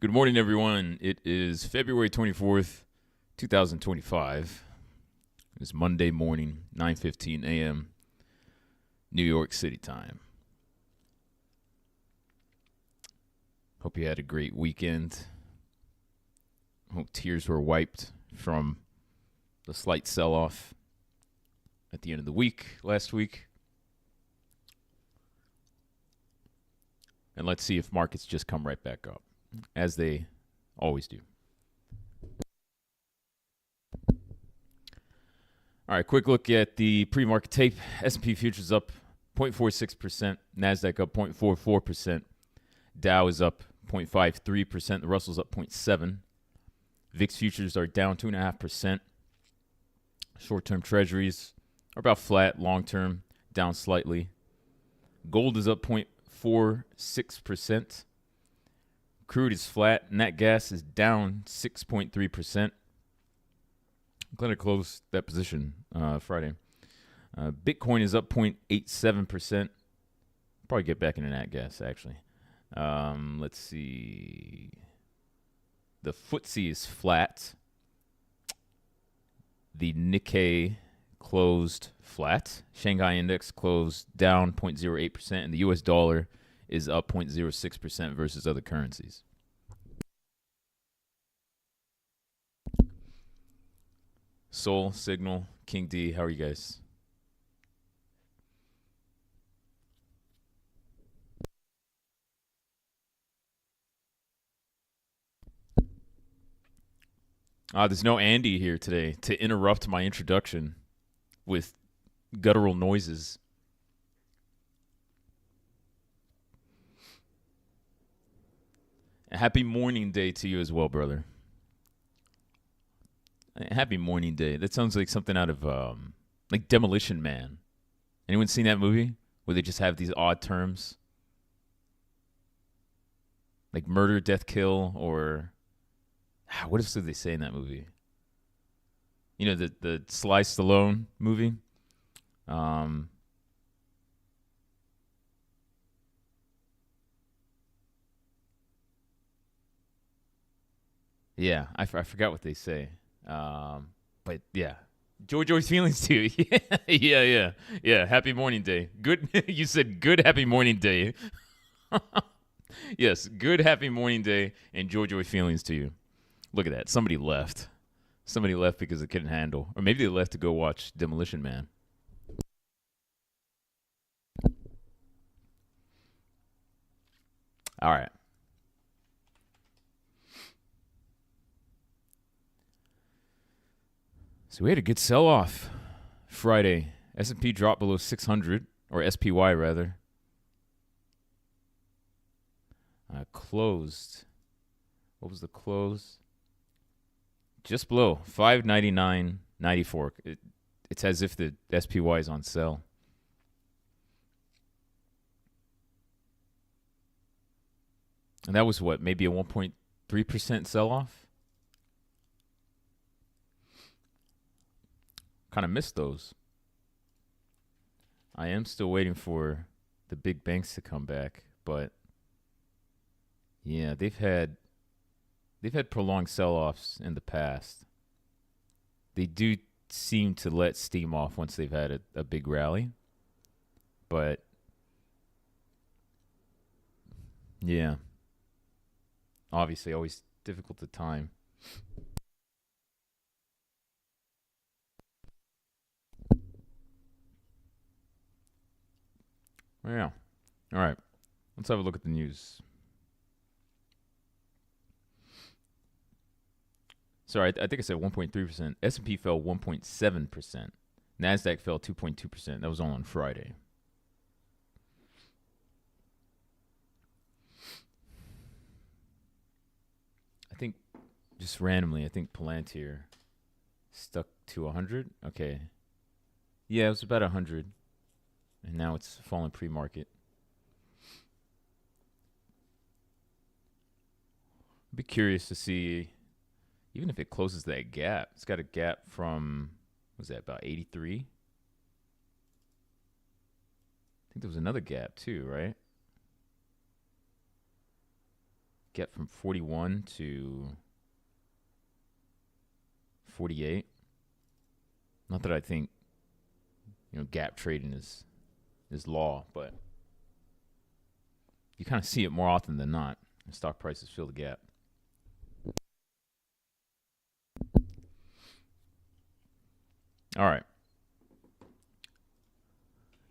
Good morning, everyone. It is February 24th, 2025. It's Monday morning, 9:15 a.m., New York City time. Hope you had a great weekend. Hope tears were wiped from the slight sell-off at the end of the week last week. And let's see if markets just come right back up, as they always do. All right, quick look at the pre-market tape. S&P futures up 0.46%, NASDAQ up 0.44%, Dow is up 0.53%, the Russell's up 0.7%. VIX futures are down 2.5%. Short-term treasuries are about flat, long-term down slightly. Gold is up 0.46%. Crude is flat. Nat gas is down 6.3%. Glad I closed that position Friday. Bitcoin is up 0.87%. Probably get back into nat gas, actually. Let's see. The FTSE is flat. The Nikkei closed flat. Shanghai index closed down 0.08%, and the US dollar is up 0.06% versus other currencies. Sol, Signal, King D, how are you guys? There's no Andy here today to interrupt my introduction with guttural noises. Happy morning day to you as well, brother. Happy morning day. That sounds like something out of like Demolition Man. Anyone seen that movie where they just have these odd terms? Like murder, death, kill, or what else did they say in that movie? You know, the Sly Stallone movie? Yeah, I forgot what they say. But yeah, Joy's feelings too. Yeah. Happy morning day. Good. You said good happy morning day. Yes, good happy morning day and Joy feelings to you. Look at that. Somebody left. Somebody left because they couldn't handle, or maybe they left to go watch Demolition Man. All right. So we had a good sell-off Friday. S&P dropped below 600, or SPY rather. Closed. What was the close? Just below 599.94. It's as if the SPY is on sale. And that was what, maybe a 1.3% sell-off? Kind of missed those. I am still waiting for the big banks to come back, but yeah, they've had prolonged sell-offs in the past. They do seem to let steam off once they've had a big rally, but yeah, obviously always difficult to time. Yeah. All right. Let's have a look at the news. Sorry, I think I said 1.3%. S&P fell 1.7%. NASDAQ fell 2.2%. That was all on Friday. I think, just randomly, I think Palantir stuck to 100. Okay. Yeah, it was about 100. And now it's fallen pre-market. I'd be curious to see, even if it closes that gap. It's got a gap from, what was that, about 83? I think there was another gap too, right? get from 41 to 48. Not that I think, gap trading is law, but you kind of see it more often than not. Stock prices fill the gap. All right.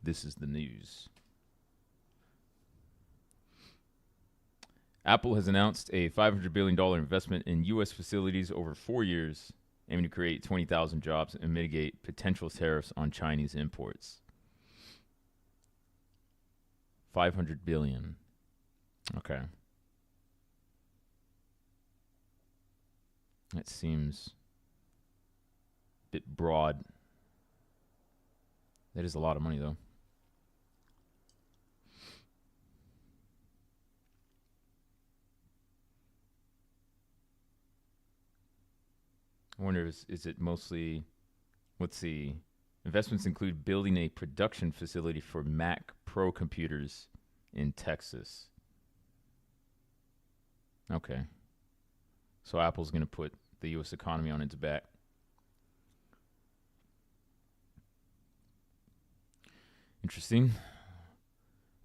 This is the news. Apple has announced a $500 billion investment in U.S. facilities over 4 years, aiming to create 20,000 jobs and mitigate potential tariffs on Chinese imports. $500 billion. Okay. That seems a bit broad. That is a lot of money, though. I wonder, is it mostly, let's see, investments include building a production facility for Mac Pro computers in Texas. Okay. So Apple's going to put the U.S. economy on its back. Interesting.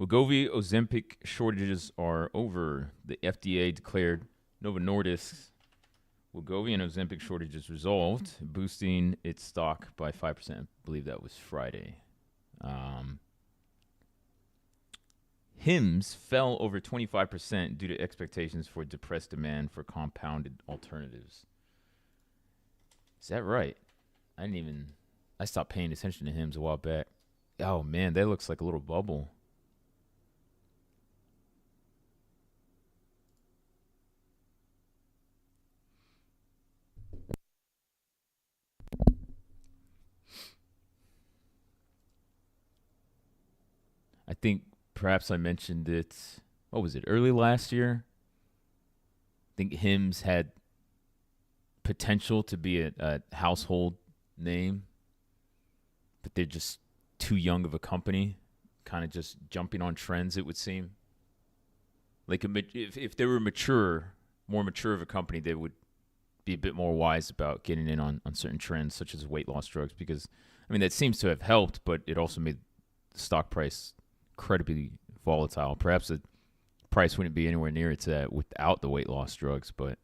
Wegovy Ozempic shortages are over. The FDA declared Novo Nordisk's Wegovy and Ozempic shortages resolved, boosting its stock by 5%. I believe that was Friday. Hims fell over 25% due to expectations for depressed demand for compounded alternatives. Is that right? I stopped paying attention to Hims a while back. Oh man, that looks like a little bubble. I think perhaps I mentioned it. What was it? Early last year. I think Hims had potential to be a household name, but they're just too young of a company, kind of just jumping on trends, it would seem. Like if they were more mature of a company, they would be a bit more wise about getting in on certain trends, such as weight loss drugs, because, that seems to have helped, but it also made the stock price incredibly volatile. Perhaps the price wouldn't be anywhere near it to that without the weight loss drugs, but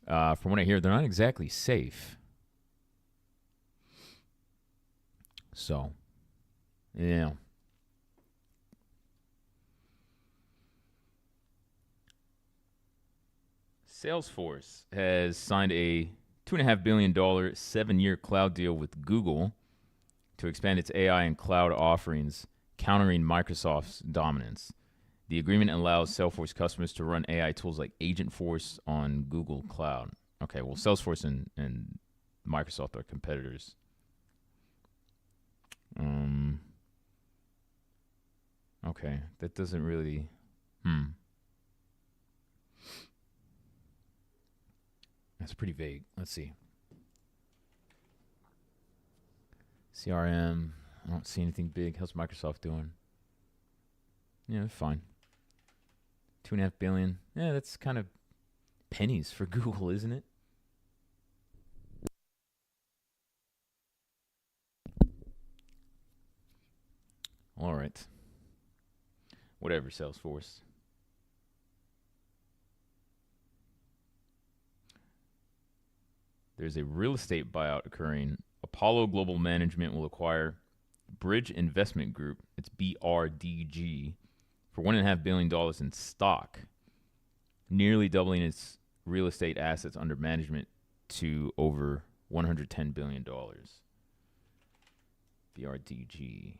from what I hear, they're not exactly safe. So, yeah. Salesforce has signed a $2.5 billion 7-year cloud deal with Google to expand its AI and cloud offerings, countering Microsoft's dominance. The agreement allows Salesforce customers to run AI tools like Agentforce on Google Cloud. Okay, well, Salesforce and Microsoft are competitors. Okay, that doesn't really. That's pretty vague. Let's see. CRM. I don't see anything big. How's Microsoft doing? Yeah, fine. $2.5 billion. Yeah, that's kind of pennies for Google, isn't it? All right. Whatever, Salesforce. There's a real estate buyout occurring. Apollo Global Management will acquire Bridge Investment Group, it's BRDG, for $1.5 billion in stock, nearly doubling its real estate assets under management to over $110 billion. BRDG.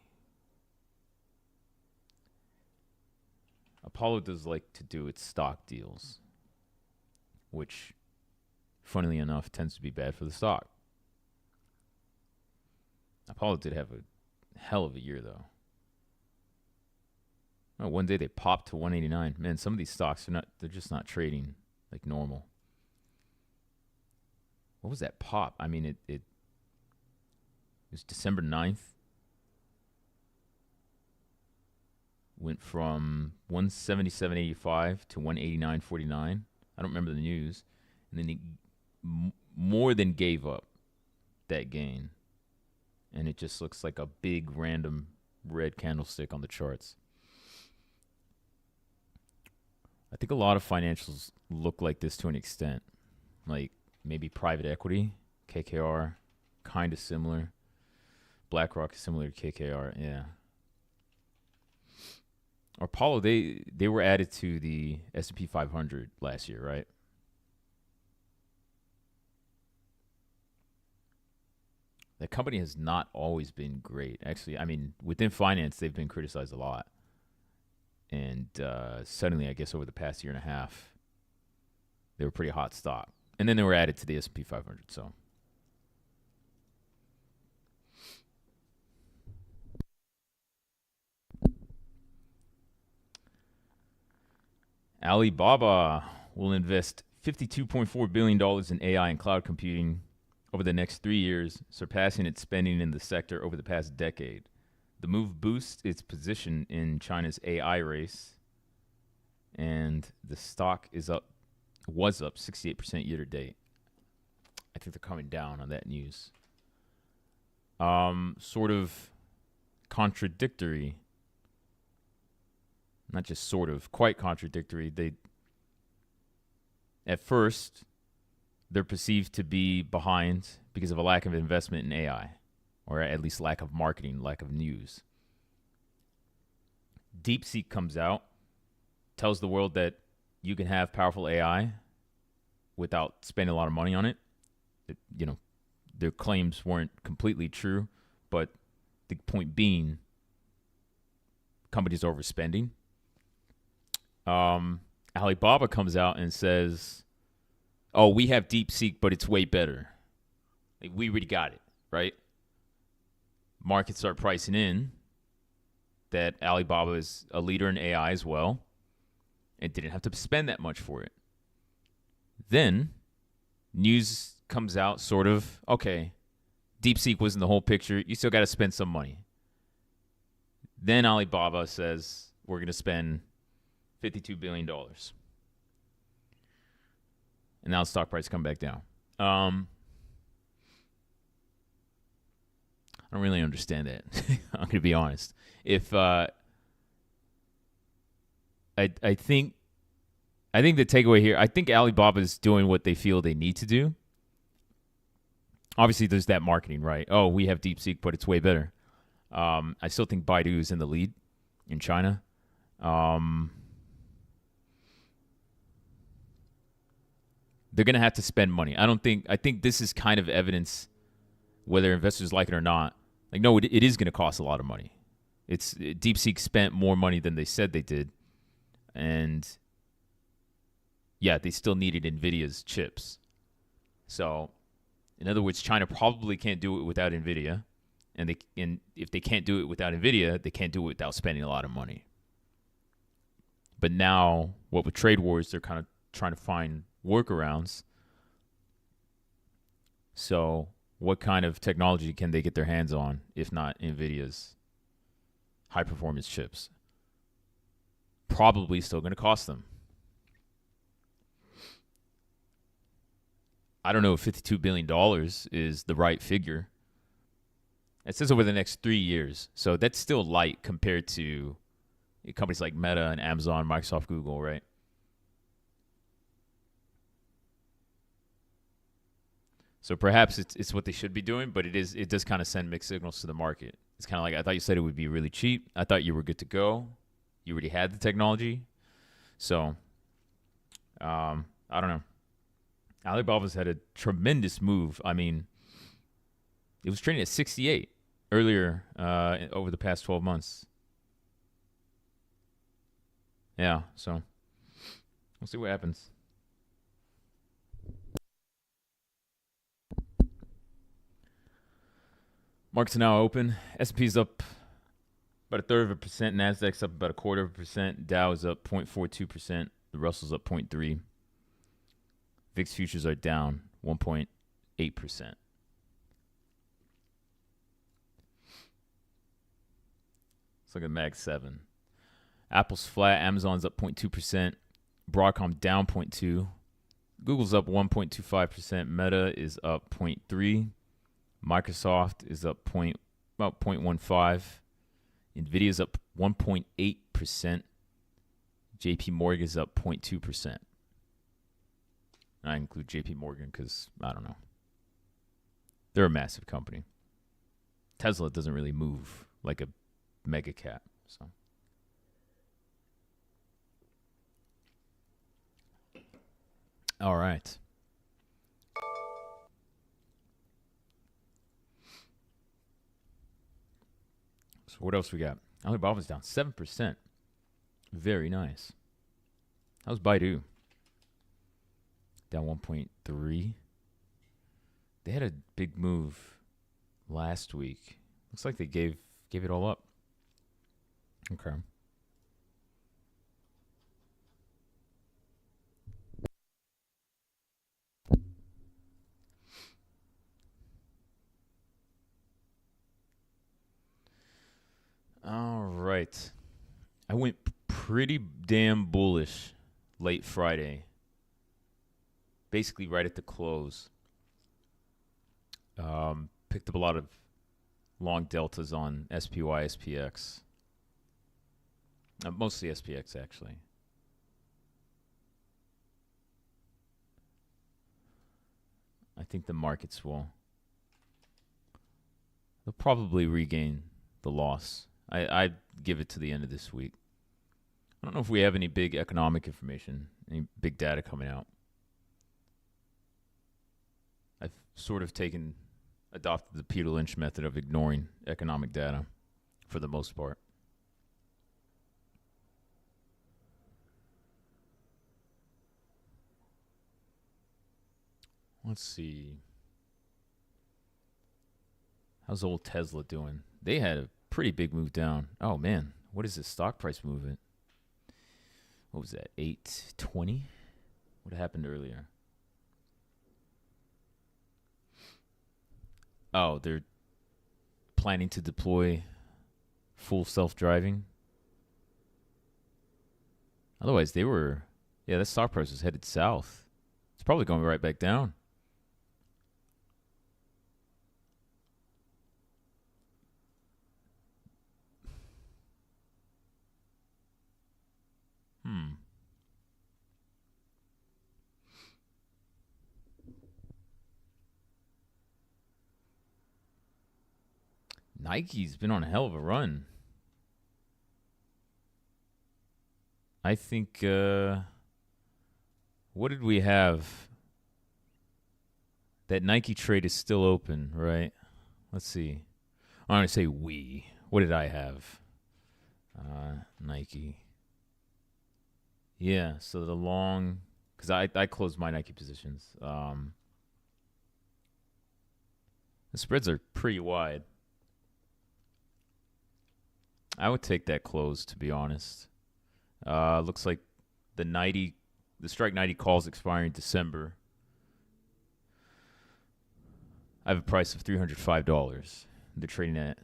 Apollo does like to do its stock deals, which, funnily enough, tends to be bad for the stock. Apollo did have a hell of a year, though. Oh, one day they popped to 189. Man, some of these stocks they're just not trading like normal. What was that pop? It was December 9th went from 177.85 to 189.49. I don't remember the news. And then it more than gave up that gain. And it just looks like a big random red candlestick on the charts. I think a lot of financials look like this to an extent. Like maybe private equity, KKR, kind of similar. BlackRock is similar to KKR, yeah. Or Apollo, they were added to the S&P 500 last year, right? That company has not always been great. Actually, I mean, within finance, they've been criticized a lot. And suddenly, I guess over the past year and a half, they were pretty hot stock. And then they were added to the S&P 500, so. Alibaba will invest $52.4 billion in AI and cloud computing over the next 3 years, surpassing its spending in the sector over the past decade. The move boosts its position in China's AI race, and the stock was up 68% year to date. I think they're coming down on that news. Sort of contradictory. Not just sort of, quite contradictory. At first, they're perceived to be behind because of a lack of investment in AI, or at least lack of marketing, lack of news. DeepSeek comes out, tells the world that you can have powerful AI without spending a lot of money on it. Their claims weren't completely true, but the point being, companies are overspending. Alibaba comes out and says, "Oh, we have DeepSeek, but it's way better. Like, we already got it, right?" Markets start pricing in that Alibaba is a leader in AI as well, and didn't have to spend that much for it. Then news comes out, sort of, okay, DeepSeek wasn't the whole picture. You still got to spend some money. Then Alibaba says, we're going to spend $52 billion. And now the stock price come back down. I don't really understand that. I'm going to be honest. If I think the takeaway here, I think Alibaba is doing what they feel they need to do. Obviously, there's that marketing, right? Oh, we have DeepSeek, but it's way better. I still think Baidu is in the lead in China. They're going to have to spend money. I think this is kind of evidence, whether investors like it or not. Like, no, it is going to cost a lot of money. DeepSeek spent more money than they said they did. And yeah, they still needed NVIDIA's chips. So, in other words, China probably can't do it without NVIDIA. And if they can't do it without NVIDIA, they can't do it without spending a lot of money. But now, what with trade wars, they're kind of trying to find workarounds. So, what kind of technology can they get their hands on, if not NVIDIA's high-performance chips? Probably still going to cost them. I don't know if $52 billion is the right figure. It says over the next 3 years. So that's still light compared to companies like Meta and Amazon, Microsoft, Google, right? So perhaps it's what they should be doing, but it does kind of send mixed signals to the market. It's kind of like, I thought you said it would be really cheap. I thought you were good to go. You already had the technology. So, I don't know. Alibaba's had a tremendous move. I mean, it was trading at 68 earlier over the past 12 months. Yeah, so we'll see what happens. Markets are now open. S&P's up about 1/3%. Nasdaq's up about 1/4%. Dow is up 0.42%. The Russell's up 0.3%. VIX futures are down 1.8%. Let's look at Mag 7. Apple's flat. Amazon's up 0.2%. Broadcom down 0.2%. Google's up 1.25%. Meta is up 0.3%. Microsoft is up about 0.15%. Nvidia's up 1.8%. JP Morgan is up 0.2%. I include JP Morgan because, I don't know. They're a massive company. Tesla doesn't really move like a mega cap. So, all right. So what else we got? Alibaba's down 7%. Very nice. How's Baidu? Down 1.3%. They had a big move last week. Looks like they gave it all up. Okay. All right. I went pretty damn bullish late Friday. Basically right at the close. Picked up a lot of long deltas on SPY, SPX. Mostly SPX, actually. I think the markets they'll probably regain the loss. I'd give it to the end of this week. I don't know if we have any big economic information, any big data coming out. I've sort of adopted the Peter Lynch method of ignoring economic data for the most part. Let's see. How's old Tesla doing? They had a pretty big move down. Oh, man. What is this stock price movement? What was that? 820? What happened earlier? Oh, they're planning to deploy full self-driving. Otherwise, that stock price was headed south. It's probably going right back down. Nike's been on a hell of a run. I think, what did we have? That Nike trade is still open, right? Let's see. I'm going to say we. What did I have? Nike. Yeah, so the long, because I closed my Nike positions. The spreads are pretty wide. I would take that close, to be honest. Looks like the strike 90 calls expiring December. I have a price of $305. They're trading at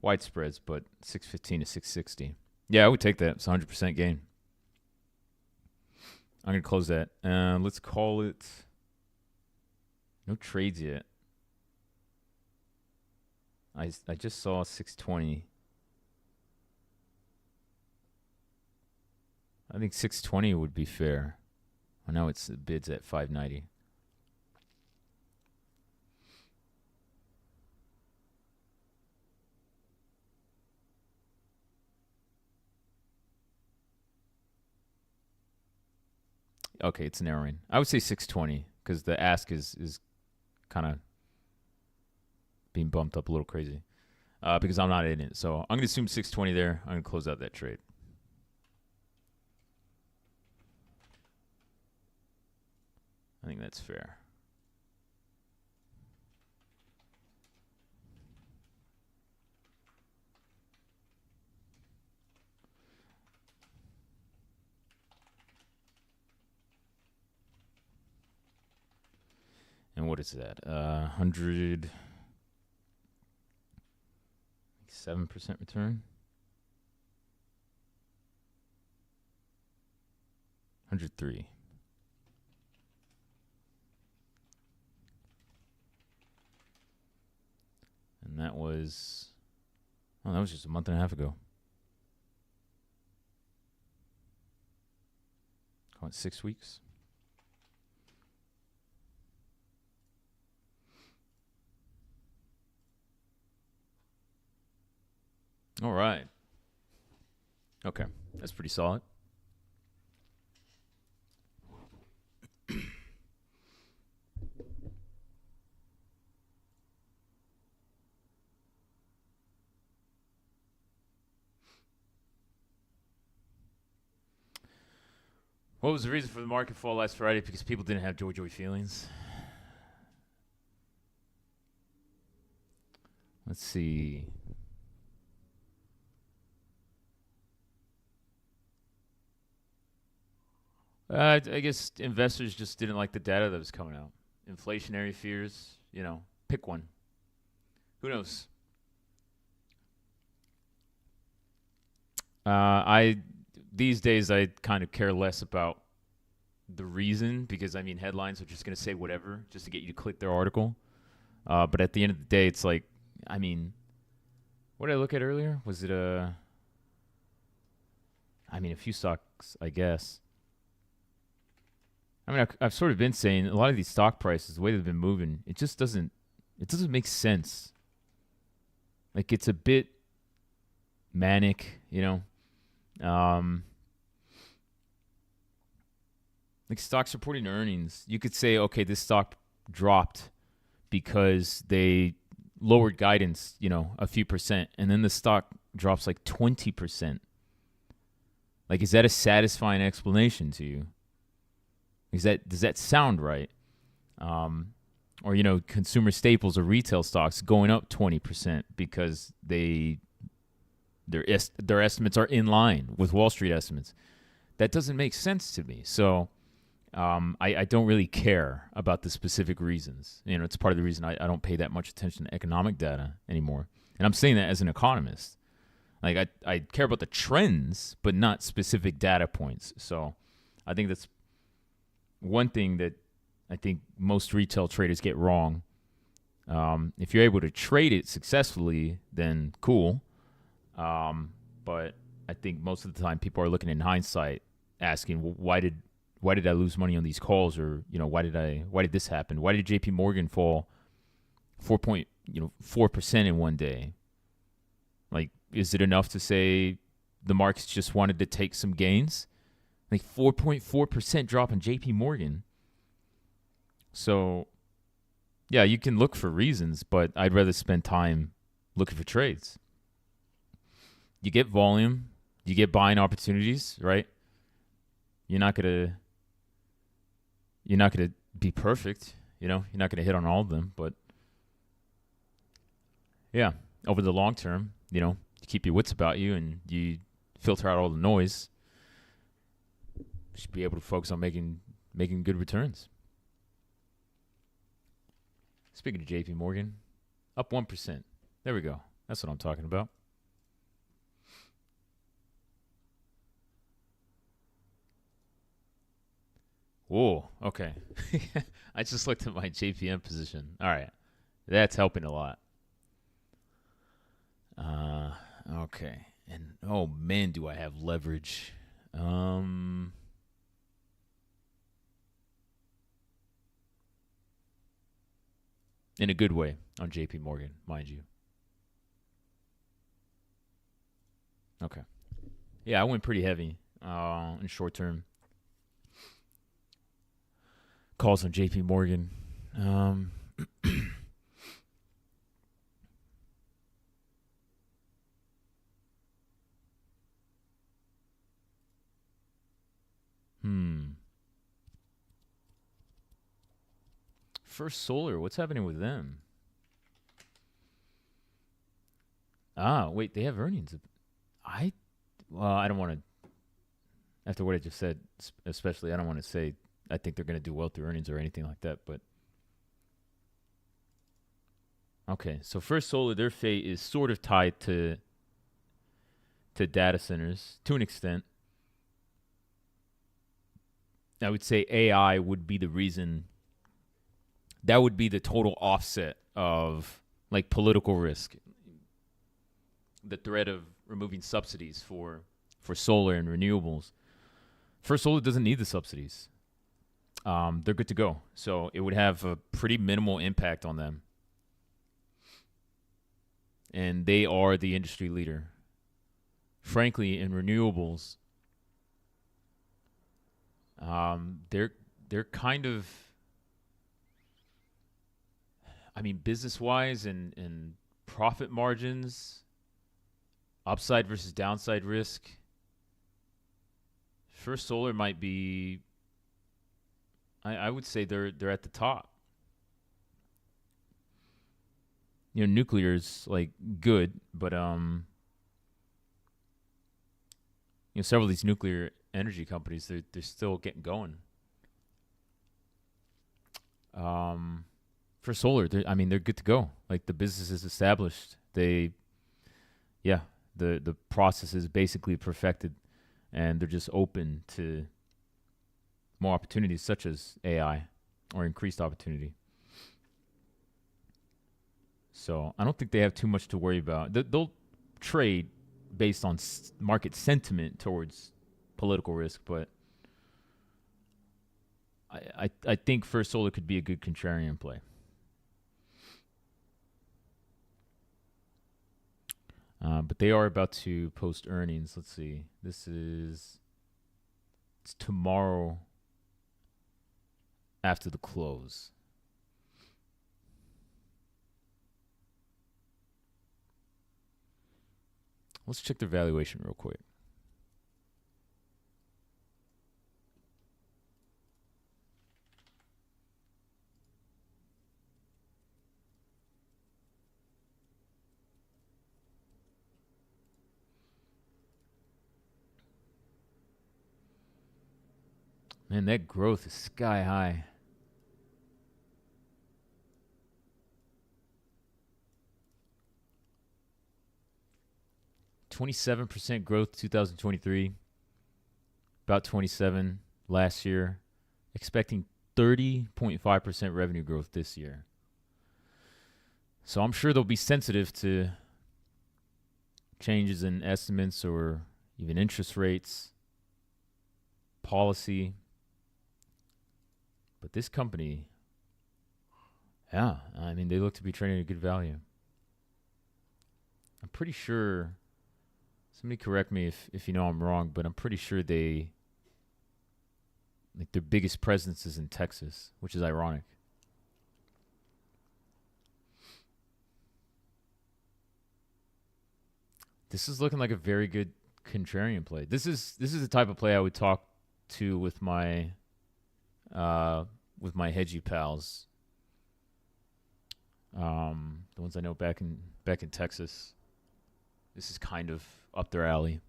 wide spreads, but 615 to 660. Yeah, I would take that. It's 100% gain. I'm going to close that. Let's call it. No trades yet. I just saw 620. I think 620 would be fair. I know it's bids at 590. Okay, it's narrowing. I would say 620 because the ask is kind of being bumped up a little crazy because I'm not in it. So I'm going to assume 620 there. I'm going to close out that trade. I think that's fair. And what is that? 107% return. 103. And that was just a month and a half ago. Call it 6 weeks. All right. Okay. That's pretty solid. What was the reason for the market fall last Friday? Because people didn't have joy feelings. Let's see. I guess investors just didn't like the data that was coming out. Inflationary fears, pick one. Who knows? These days I kind of care less about the reason because headlines are just going to say whatever just to get you to click their article. But at the end of the day, it's like, what did I look at earlier? Was it a few stocks, I guess. I've sort of been saying a lot of these stock prices, the way they've been moving, it just doesn't make sense. Like it's a bit manic, like stocks reporting earnings. You could say, okay, this stock dropped because they lowered guidance, a few percent, and then the stock drops like 20%. Like, is that a satisfying explanation to you? Does that sound right? Or consumer staples or retail stocks going up 20% because their estimates are in line with Wall Street estimates. That doesn't make sense to me. So I don't really care about the specific reasons. It's part of the reason I don't pay that much attention to economic data anymore. And I'm saying that as an economist. Like I care about the trends, but not specific data points. So I think that's one thing that I think most retail traders get wrong. If you're able to trade it successfully, then cool. But I think most of the time people are looking in hindsight, asking, well, why did I lose money on these calls, or why did this happen? Why did J.P. Morgan fall 4% in one day? Like, is it enough to say the markets just wanted to take some gains? Like 4.4% drop in J.P. Morgan. So, yeah, you can look for reasons, but I'd rather spend time looking for trades. You get volume, you get buying opportunities, right? You're not gonna be perfect, You're not gonna hit on all of them, but yeah, over the long term, you keep your wits about you and you filter out all the noise. You should be able to focus on making good returns. Speaking of JP Morgan, up 1%. There we go. That's what I'm talking about. Whoa, okay. I just looked at my JPM position. All right. That's helping a lot. Okay. And oh man, do I have leverage. In a good way on JP Morgan, mind you. Okay. Yeah, I went pretty heavy in short term calls on JP Morgan. First Solar, what's happening with them? Wait, they have earnings. I don't want to, after what I just said, especially, I don't want to say I think they're going to do well through earnings or anything like that, but okay. So First Solar, their fate is sort of tied to data centers to an extent. I would say AI would be the reason. That would be the total offset of like political risk. The threat of removing subsidies for solar and renewables. First Solar doesn't need the subsidies. They're good to go. So it would have a pretty minimal impact on them. And they are the industry leader. Frankly, in renewables, they're kind of, I mean, business wise and profit margins, upside versus downside risk. First Solar might be, I would say they're at the top. You know, nuclear is like good, but you know, several of these nuclear energy companies, they're still getting going. For solar, I mean, they're good to go. Like the business is established. The process is basically perfected, and they're just open to more opportunities such as AI or increased opportunity. So I don't think they have too much to worry about. They'll trade based on market sentiment towards political risk, but I think First Solar could be a good contrarian play. But they are about to post earnings. Let's see. It's tomorrow after the close. Let's check their valuation real quick. Man, that growth is sky high. %27 growth 2023. About 27 last year. Expecting 30.5% revenue growth this year. So I'm sure they'll be sensitive to changes in estimates or even interest rates, policy. But this company, yeah, I mean, they look to be trading at a good value. I'm pretty sure, somebody correct me if you know I'm wrong, but I'm pretty sure their biggest presence is in Texas, which is ironic. This is looking like a very good contrarian play. This is the type of play I would talk to with my hedgy pals. The ones I know back in Texas. This is kind of up their alley.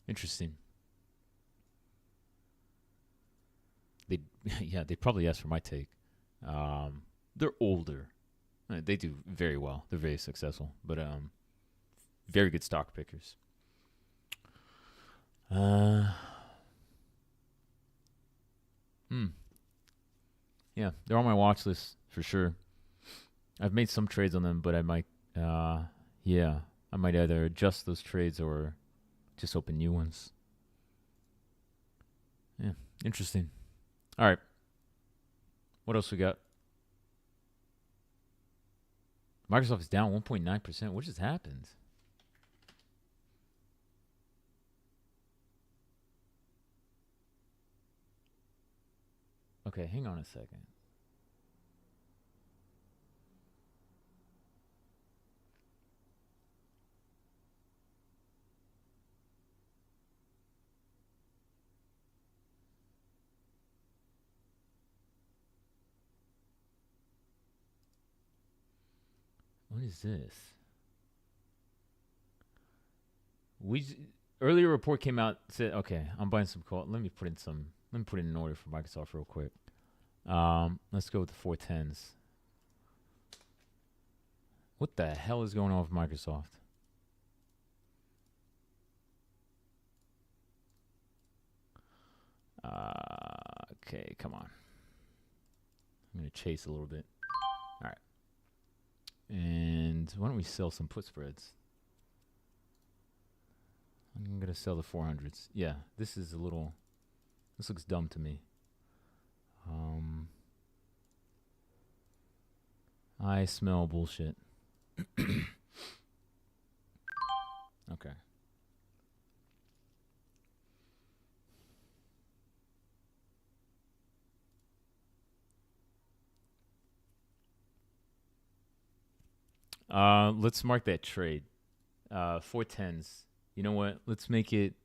Interesting. They'd probably ask for my take. They're older. They do very well. They're very successful, but very good stock pickers. Yeah, they're on my watch list for sure. I've made some trades on them, but I might either adjust those trades or just open new ones. Yeah, interesting. All right. What else we got? Microsoft is down 1.9%. What just happened? Okay, hang on a second. What is this? Earlier report came out, said, okay, I'm buying some call. Let me put it in order for Microsoft real quick. Let's go with the 410s. What the hell is going on with Microsoft? Okay, come on. I'm going to chase a little bit. All right. And why don't we sell some put spreads? I'm going to sell the 400s. Yeah, this looks dumb to me. I smell bullshit. Okay. Let's mark that trade. 410s. You know what? Let's make it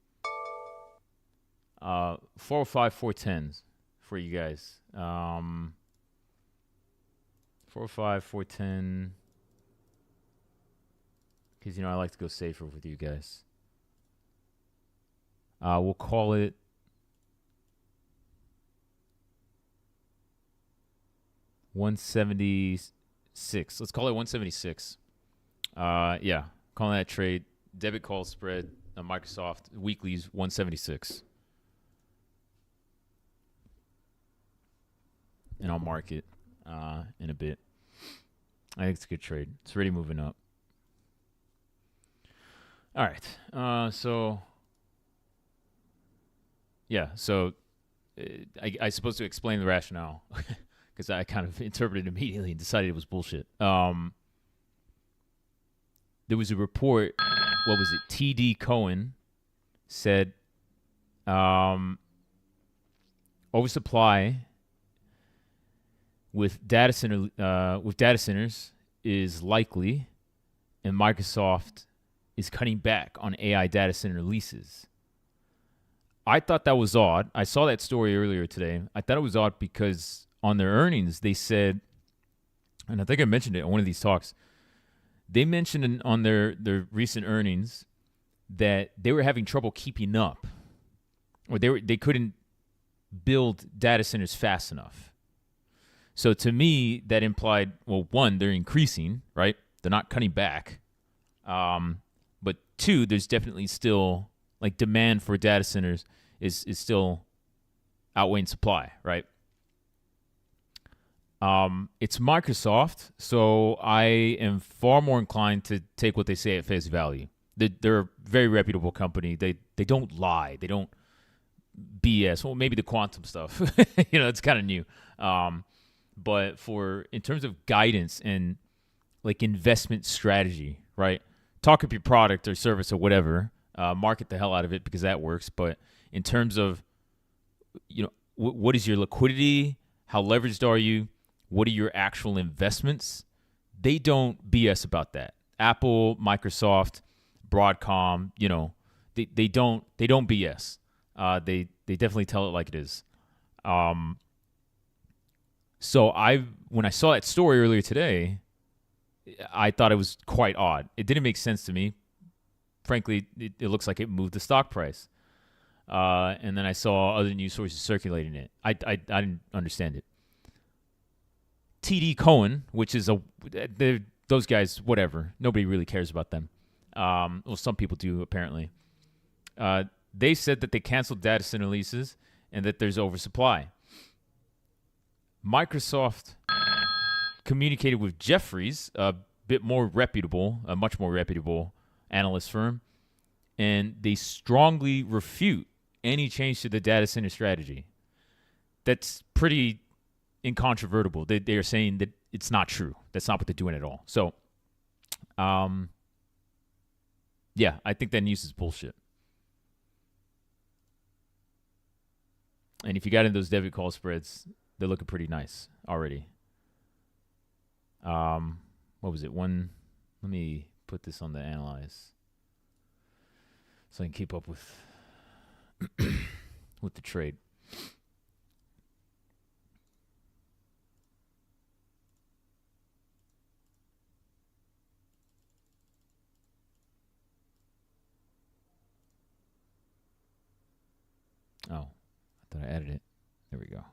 405 410s for you guys. 405 410. Because I like to go safer with you guys. We'll call it 176. Let's call it 176. Yeah, calling that trade. Debit call spread on Microsoft weeklies 176. And I'll mark it in a bit. I think it's a good trade. It's already moving up. All right. So I supposed to explain the rationale because I kind of interpreted immediately and decided it was bullshit. There was a report. What was it? T.D. Cohen said oversupply with data centers is likely, and Microsoft is cutting back on AI data center leases. I thought that was odd. I saw that story earlier today. I thought it was odd because on their earnings, they said, and I think I mentioned it on one of these talks, they mentioned on their recent earnings that they were having trouble keeping up, or they couldn't build data centers fast enough. So to me, that implied, well, one, they're increasing, right? They're not cutting back. But two, there's definitely still like demand for data centers is still outweighing supply, right? It's Microsoft, so I am far more inclined to take what they say at face value. They're a very reputable company. They don't lie. They don't BS. Well, maybe the quantum stuff, it's kind of new. But in terms of guidance and like investment strategy, right? Talk up your product or service or whatever, market the hell out of it because that works. But in terms of, what is your liquidity? How leveraged are you? What are your actual investments? They don't BS about that. Apple, Microsoft, Broadcom, they don't BS. They definitely tell it like it is. So when I saw that story earlier today, I thought it was quite odd. It didn't make sense to me. Frankly, it looks like it moved the stock price. And then I saw other news sources circulating it. I didn't understand it. T.D. Cohen, which is those guys, whatever. Nobody really cares about them. Well, some people do, apparently. They said that they canceled data center leases and that there's oversupply. Microsoft communicated with Jefferies, a much more reputable analyst firm, and they strongly refute any change to the data center strategy. That's pretty incontrovertible. They are saying that it's not true. That's not what they're doing at all. So, yeah, I think that news is bullshit. And if you got in those debit call spreads, they're looking pretty nice already. What was it? Let me put this on the analyze so I can keep up with with the trade. Oh, I thought I added it. There we go.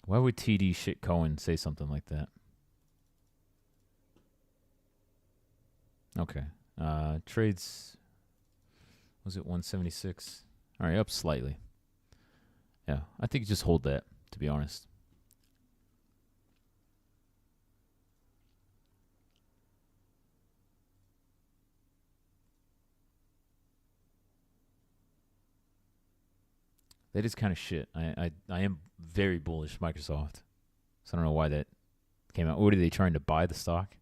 Why would TD shit Cohen say something like that? Okay. Trades, was it 176? All right, up slightly. Yeah, I think you just hold that, to be honest. That is kind of shit. I am very bullish Microsoft. So I don't know why that came out. What are they trying to buy the stock?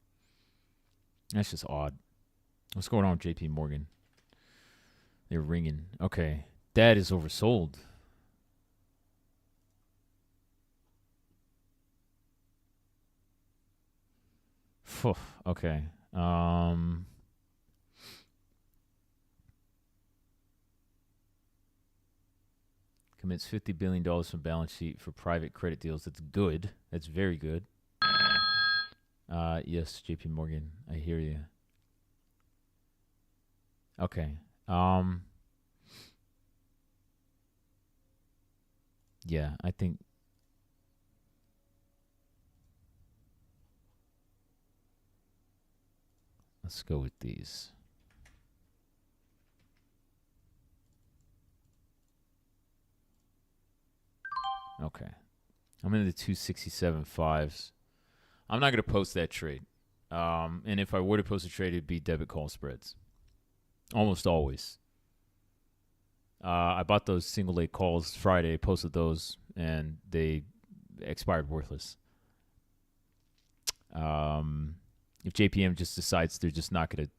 That's just odd. What's going on with JP Morgan? They're ringing. Okay. That is oversold. Phew, okay. Commits $50 billion from balance sheet for private credit deals. That's good. That's very good. Yes, JP Morgan. I hear you. Okay. Yeah, I think let's go with these. Okay. I'm in the 267.5s. I'm not going to post that trade. And if I were to post a trade, it'd be debit call spreads. Almost always. I bought those single leg calls Friday, posted those, and they expired worthless. If JPM just decides they're just not going to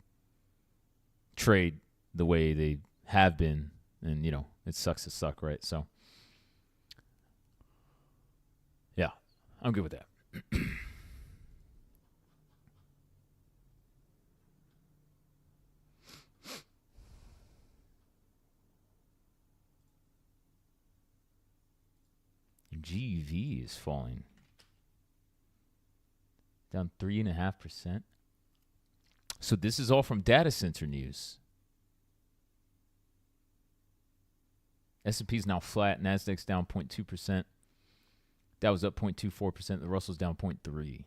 trade the way they have been, and it sucks to suck, right? So, yeah, I'm good with that. GV is falling. Down 3.5%. So this is all from data center news. S&P's now flat. Nasdaq's down 0.2%. That was up 0.24%. The Russell's down 0.3%.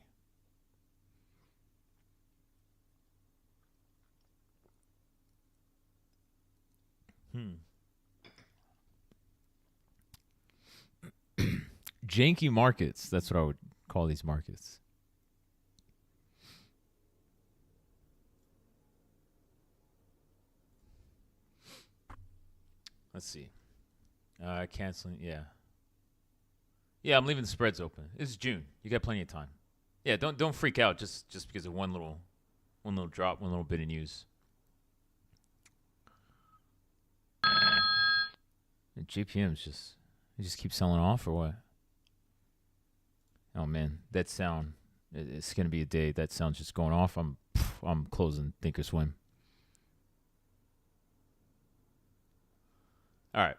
Janky markets. That's what I would call these markets. Let's see. Canceling. Yeah. Yeah, I'm leaving the spreads open. It's June. You got plenty of time. Yeah, don't freak out just because of one little drop, one little bit of news. And JPM's just keep selling off or what? Oh man, that sound. It's gonna be a day. That sound's just going off. I'm closing Thinkorswim. All right.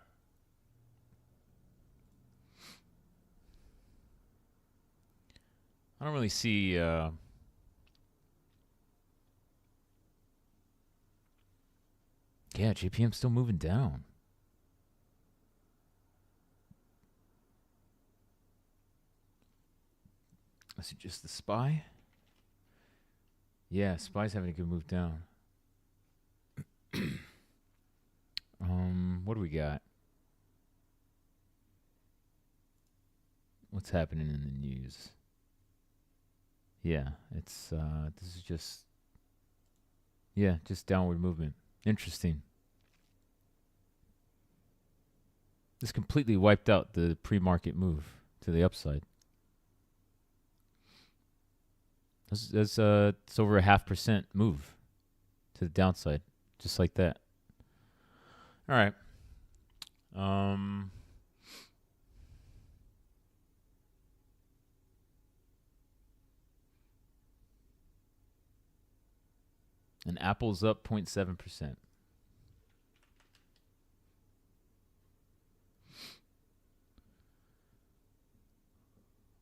I don't really see. Yeah, JPM's still moving down. Is it just the SPY? Yeah, SPY's having a good move down. What do we got? What's happening in the news? Yeah, it's this is just downward movement. Interesting. This completely wiped out the pre-market move to the upside. It's over a 0.5% move to the downside, just like that. All right. And Apple's up 0.7%.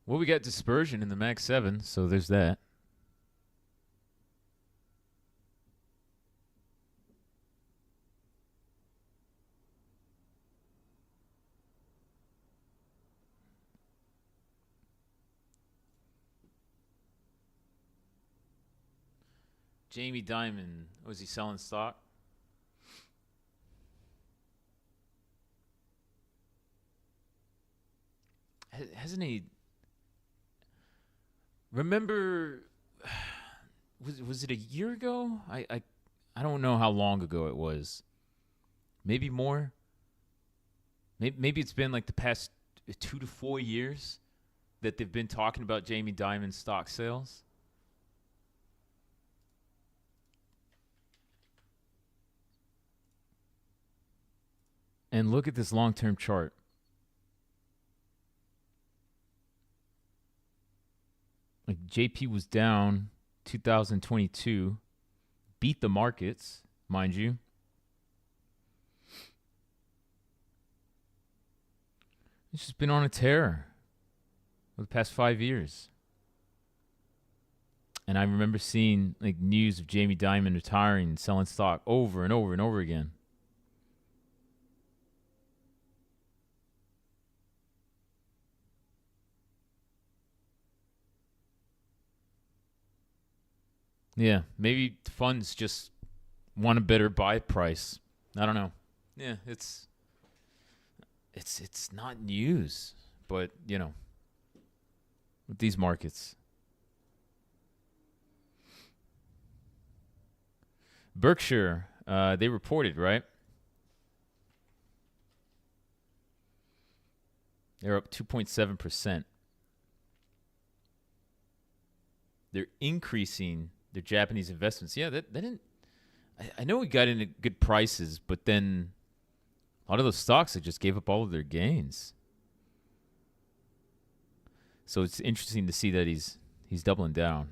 Well, we got dispersion in the Mag 7, so there's that. Jamie Dimon, was he selling stock? Hasn't he? Remember, was it a year ago? I don't know how long ago it was. Maybe more. Maybe it's been like the past 2 to 4 years that they've been talking about Jamie Dimon's stock sales. And look at this long-term chart. Like JP was down 2022, beat the markets, mind you. It's just been on a tear for the past 5 years. And I remember seeing like news of Jamie Dimon retiring and selling stock over and over and over again. Yeah, maybe funds just want a better buy price. I don't know. Yeah, it's not news, but you know, with these markets. Berkshire, they reported, right? They're up 2.7%. They're increasing their Japanese investments. Yeah, that didn't. I know we got into good prices, but then a lot of those stocks that just gave up all of their gains. So it's interesting to see that he's doubling down.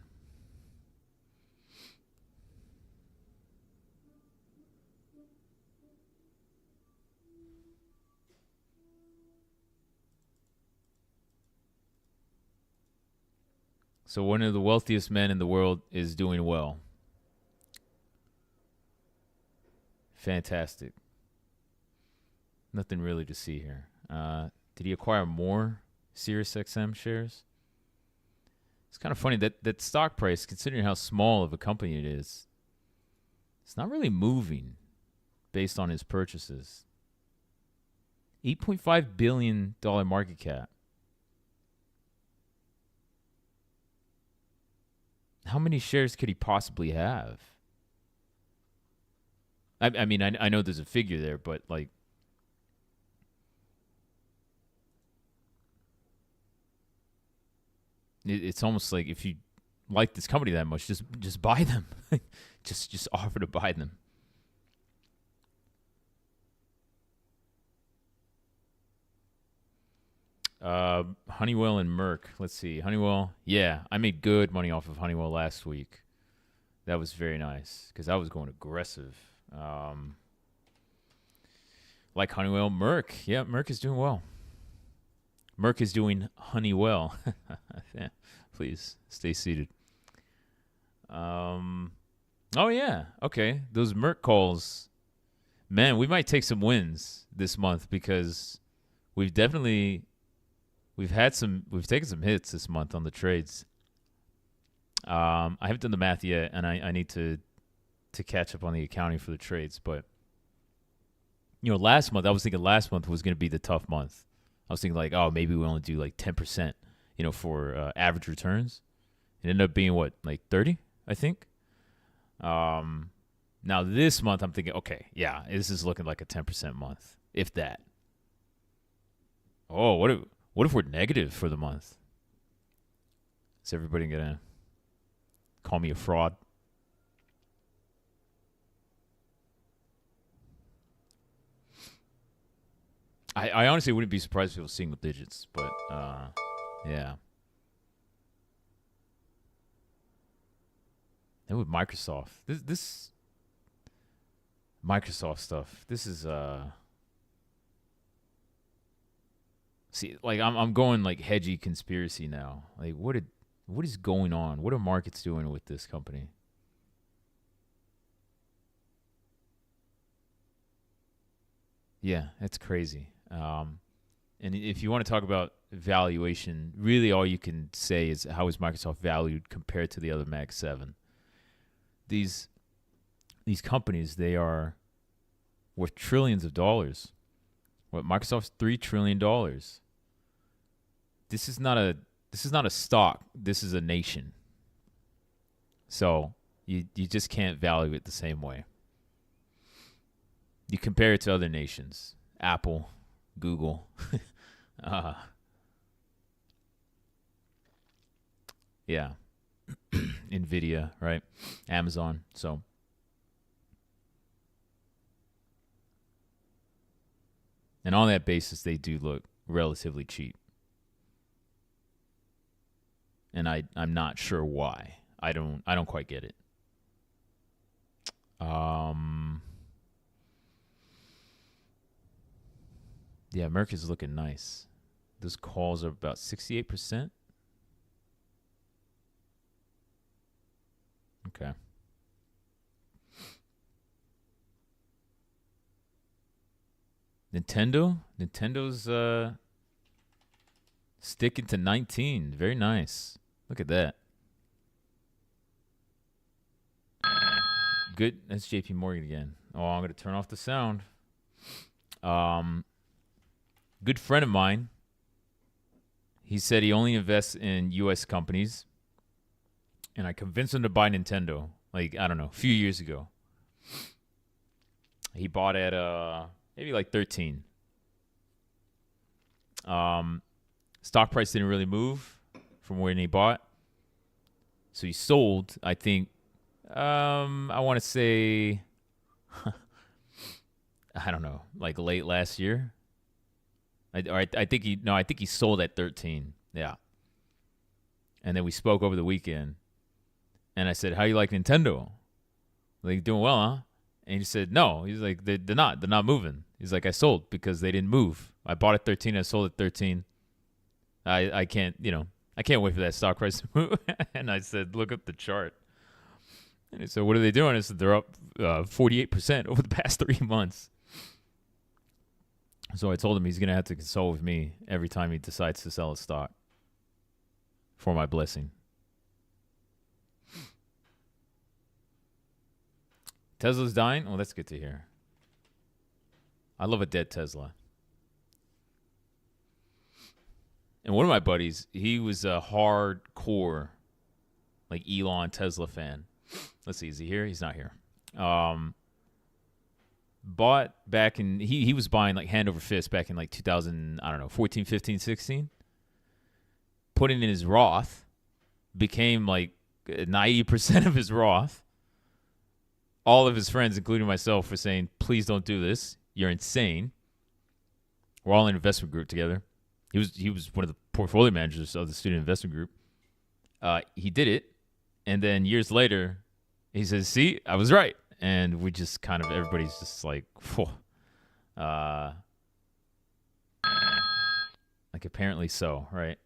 So one of the wealthiest men in the world is doing well. Fantastic. Nothing really to see here. Did he acquire more SiriusXM shares? It's kind of funny that stock price, considering how small of a company it is, it's not really moving based on his purchases. $8.5 billion market cap. How many shares could he possibly have? I mean, I know there's a figure there, but like, it's almost like if you like this company that much, just buy them. just offer to buy them. Honeywell and Merck. Let's see. Honeywell. Yeah, I made good money off of Honeywell last week. That was very nice because I was going aggressive. Like Honeywell, Merck. Yeah, Merck is doing well. Merck is doing Honeywell. Yeah, please stay seated. Oh yeah. Okay. Those Merck calls. Man, we might take some wins this month because we've taken some hits this month on the trades. I haven't done the math yet, and I need to catch up on the accounting for the trades. But last month I was thinking last month was going to be the tough month. I was thinking like, oh, maybe we only do like 10%, for average returns. It ended up being what, like 30, I think. Now this month I'm thinking, okay, yeah, this is looking like a 10% month, if that. Oh, what if we're negative for the month? Is everybody gonna call me a fraud? I honestly wouldn't be surprised if it was single digits, but yeah. And with Microsoft, this Microsoft stuff, this is see, like I'm going like hedgy conspiracy now. Like what is going on? What are markets doing with this company? Yeah, that's crazy. And if you want to talk about valuation, really all you can say is how is Microsoft valued compared to the other Mag 7? these companies, they are worth trillions of dollars. What, Microsoft's $3 trillion. This is not a stock. This is a nation. So you just can't value it the same way. You compare it to other nations, Apple, Google, yeah, Nvidia, right? Amazon. So and on that basis, they do look relatively cheap. And I'm not sure why. I don't quite get it. Yeah, Merck is looking nice. Those calls are about 68%. Okay. Nintendo's sticking to 19. Very nice. Look at that. Good. That's JP Morgan again. Oh, I'm going to turn off the sound. Good friend of mine. He said he only invests in U.S. companies. And I convinced him to buy Nintendo. Like, I don't know, a few years ago. He bought at maybe like 13. Stock price didn't really move from when he bought. So he sold, I think, I want to say, I don't know, like late last year. I think he sold at 13. Yeah. And then we spoke over the weekend. And I said, how you like Nintendo? Like, doing well, huh? And he said, no. He's like, they're not moving. He's like, I sold because they didn't move. I bought at 13. I sold at 13. I can't wait for that stock price to move. And I said, look up the chart. And he said, what are they doing? I said, they're up 48% over the past 3 months. So I told him he's going to have to consult with me every time he decides to sell a stock for my blessing. Tesla's dying? Oh, that's good to hear. I love a dead Tesla. And one of my buddies, he was a hardcore, like, Elon Tesla fan. Let's see, is he here? He's not here. Bought back in, he was buying like hand over fist back in like 2000, I don't know, 14, 15, 16. Put it in his Roth. Became like 90% of his Roth. All of his friends, including myself, were saying, please don't do this. You're insane. We're all in an investment group together. He was one of the portfolio managers of the student investment group. He did it. And then years later, he says, see, I was right. And we just kind of, everybody's just like, whew. Like apparently so, right?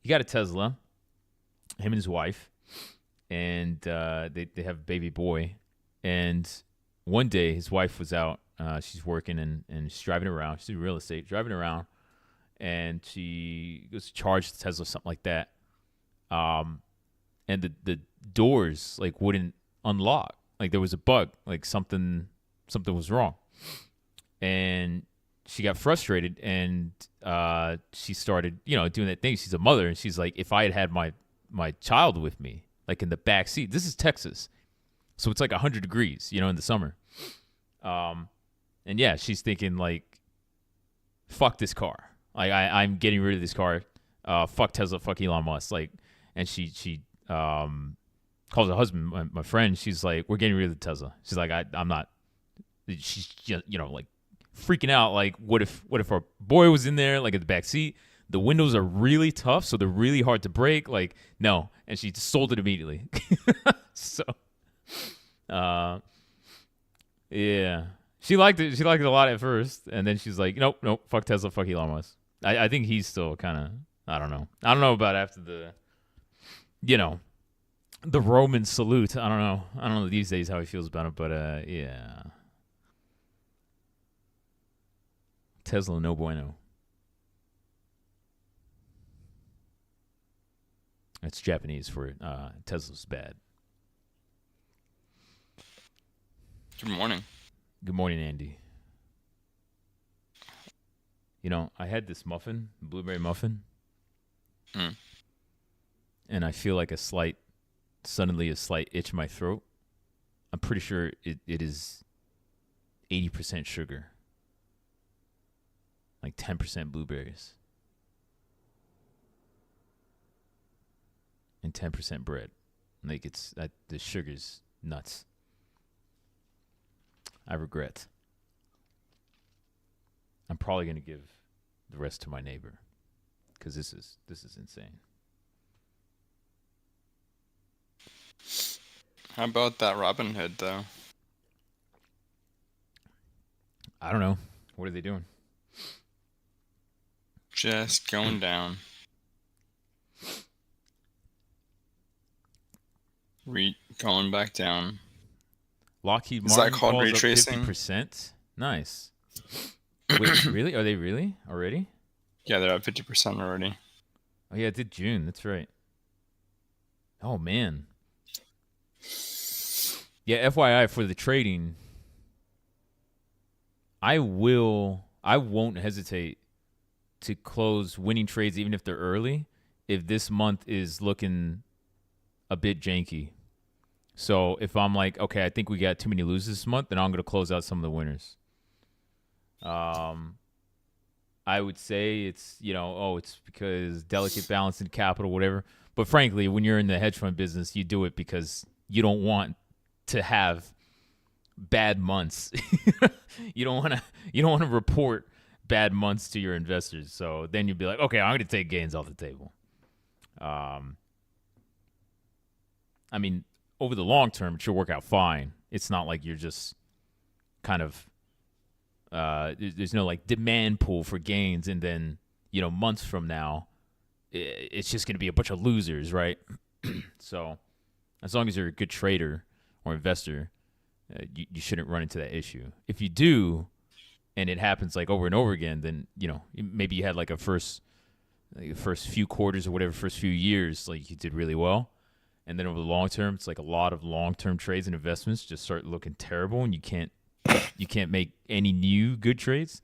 He got a Tesla, him and his wife, and they have a baby boy. And one day his wife was out, she's working and she's driving around. She's in real estate, driving around, and she goes to charge the Tesla, something like that. And the doors like wouldn't unlock. Like there was a bug, like something was wrong. And she got frustrated and she started, doing that thing. She's a mother and she's like, if I had my child with me, like in the back seat, this is Texas. So it's like 100 degrees, in the summer. And yeah, she's thinking like, fuck this car. Like I'm getting rid of this car. Fuck Tesla, fuck Elon Musk. Like, and she calls her husband, my friend. She's like, we're getting rid of the Tesla. She's like, I'm not. She's just, like freaking out. Like, what if our boy was in there, like at the back seat? The windows are really tough, so they're really hard to break. Like, no. And she just sold it immediately. So, yeah. She liked it. She liked it a lot at first, and then she's like, nope, fuck Tesla, fuck Elon Musk. I think he's still kind of, I don't know. I don't know about after the, the Roman salute. I don't know these days how he feels about it, but yeah. Tesla, no bueno. It's Japanese for Tesla's bad. Good morning. Good morning, Andy. You know, I had this muffin, blueberry muffin, and I feel like suddenly a slight itch in my throat. I'm pretty sure it is 80% sugar, like 10% blueberries, and 10% bread. Like the sugar's nuts. I regret. I'm probably gonna give the rest to my neighbor because this is insane. How about that Robinhood though? I don't know. What are they doing? Just going down. Going back down. Lockheed Is Martin that called calls up retracing? 50%. Nice. Wait, really? Are they really already? Yeah, they're at 50% already. Oh yeah, it did June. That's right. Oh man. Yeah, FYI for the trading, I won't hesitate to close winning trades even if they're early if this month is looking a bit janky. So if I'm like, okay, I think we got too many losers this month, then I'm going to close out some of the winners. I would say it's, it's because delicate balance in capital, whatever. But frankly, when you're in the hedge fund business, you do it because you don't want to have bad months. You don't want to report bad months to your investors. So then you'd be like, okay, I'm going to take gains off the table. I mean, over the long term, it should work out fine. It's not like you're just kind of there's no like demand pool for gains, and then months from now, it's just going to be a bunch of losers, right? So, as long as you're a good trader or investor, you shouldn't run into that issue. If you do, and it happens like over and over again, then maybe you had like the first few quarters or whatever, first few years, like you did really well. And then over the long term, it's like a lot of long-term trades and investments just start looking terrible, and you can't make any new good trades.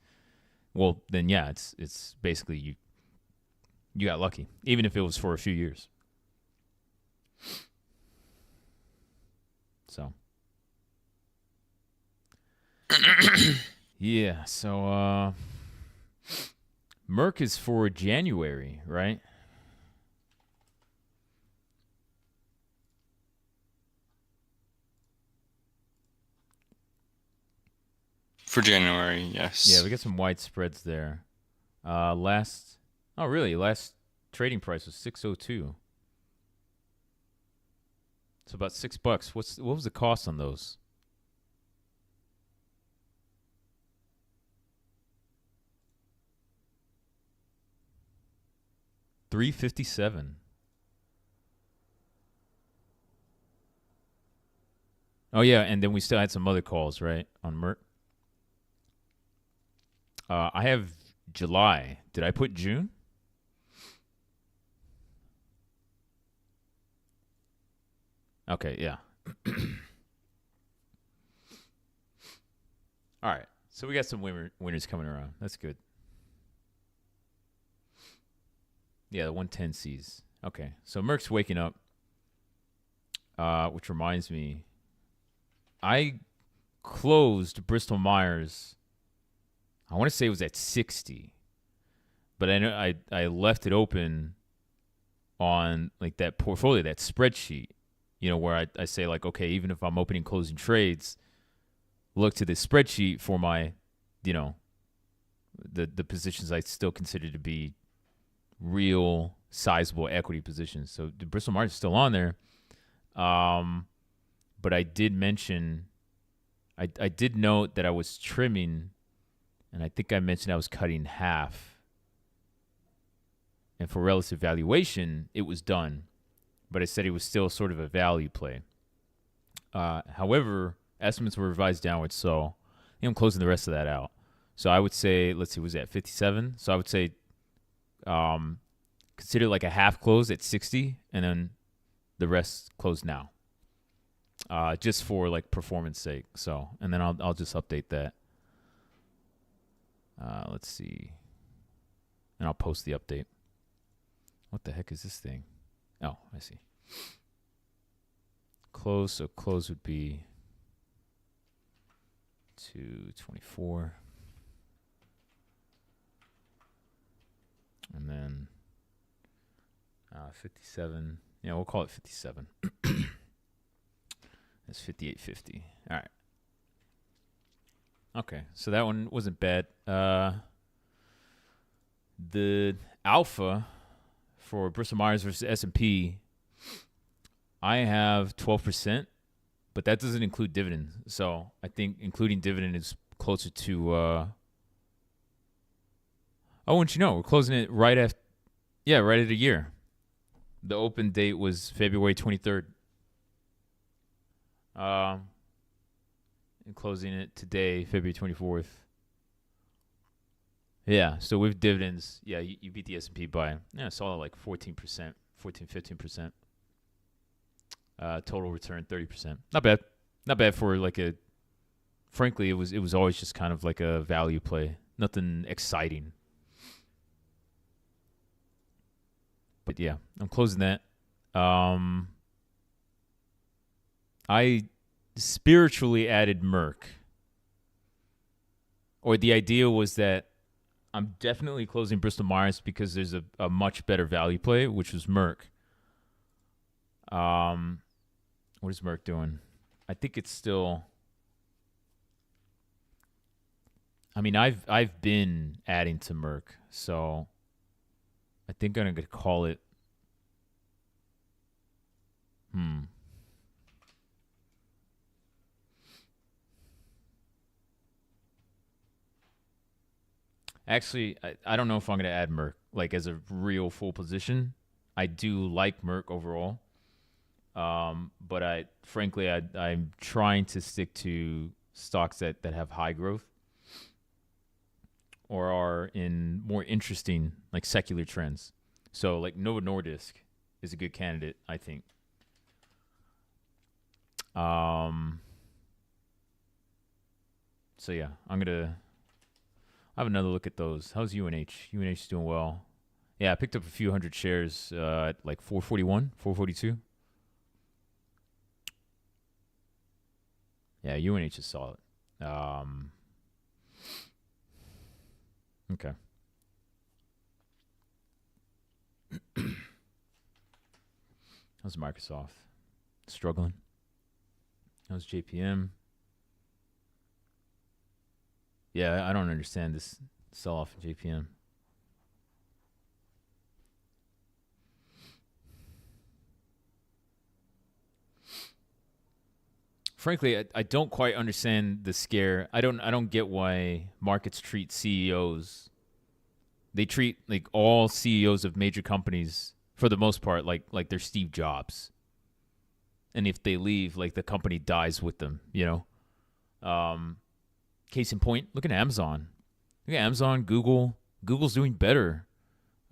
Well, then yeah, it's basically you got lucky, even if it was for a few years. So yeah, so Merck is for January, right? For January, yes. Yeah, we got some wide spreads there. Last trading price was 602. It's about $6. What was the cost on those? $357. Oh yeah, and then we still had some other calls, right, on Merck. I have July. Did I put June? Okay, yeah. All right. So we got some winners coming around. That's good. Yeah, the 110Cs. Okay. So Merck's waking up, which reminds me, I closed Bristol Myers. I want to say it was at 60, but I know I left it open on like that portfolio, that spreadsheet, where I say like, okay, even if I'm opening closing trades, look to the spreadsheet for my, the positions I still consider to be real sizable equity positions. So the Bristol Myers is still on there. But I did mention, I did note that I was trimming. And I think I mentioned I was cutting half. And for relative valuation, it was done. But I said it was still sort of a value play. However, estimates were revised downwards, so I'm closing the rest of that out. So I would say, let's see, was that 57? So I would say cut consider like a half close at 60, and then the rest close now. Just for like performance sake. So, and then I'll just update that. Let's see. And I'll post the update. What the heck is this thing? Oh, I see. Close, so close would be 224. And then 57. Yeah, we'll call it 57. That's 58.50. All right. Okay, so that one wasn't bad. The alpha for Bristol Myers versus S&P, I have 12%, but that doesn't include dividends. So I think including dividend is closer to. Oh, wouldn't you know? We're closing it right at a year. The open date was February 23rd. And closing it today, February 24th. Yeah, so with dividends, yeah, you beat the S&P by, solid like 14%, 15%. Total return 30%. Not bad. Not bad for like a, frankly, it was always just kind of like a value play. Nothing exciting. But yeah, I'm closing that. I spiritually added Merck. Or the idea was that I'm definitely closing Bristol Myers because there's a much better value play, which was Merck. What is Merck doing? I think it's still. I mean, I've been adding to Merck, so I think I'm gonna call it. Actually, I don't know if I'm going to add Merck like as a real full position. I do like Merck overall, but I'm trying to stick to stocks that have high growth or are in more interesting like secular trends. So like Novo Nordisk is a good candidate, I think. So yeah, I'm gonna have another look at those. How's UNH? UNH is doing well. Yeah, I picked up a few hundred shares at like 441, 442. Yeah, UNH is solid. Okay. How's Microsoft? Struggling. How's JPM? Yeah, I don't understand this sell-off in JPM. Frankly, I don't quite understand the scare. I don't get why markets treat CEOs. They treat like all CEOs of major companies for the most part like they're Steve Jobs. And if they leave, like the company dies with them, Case in point, look at Amazon. Look at Amazon, Google. Google's doing better.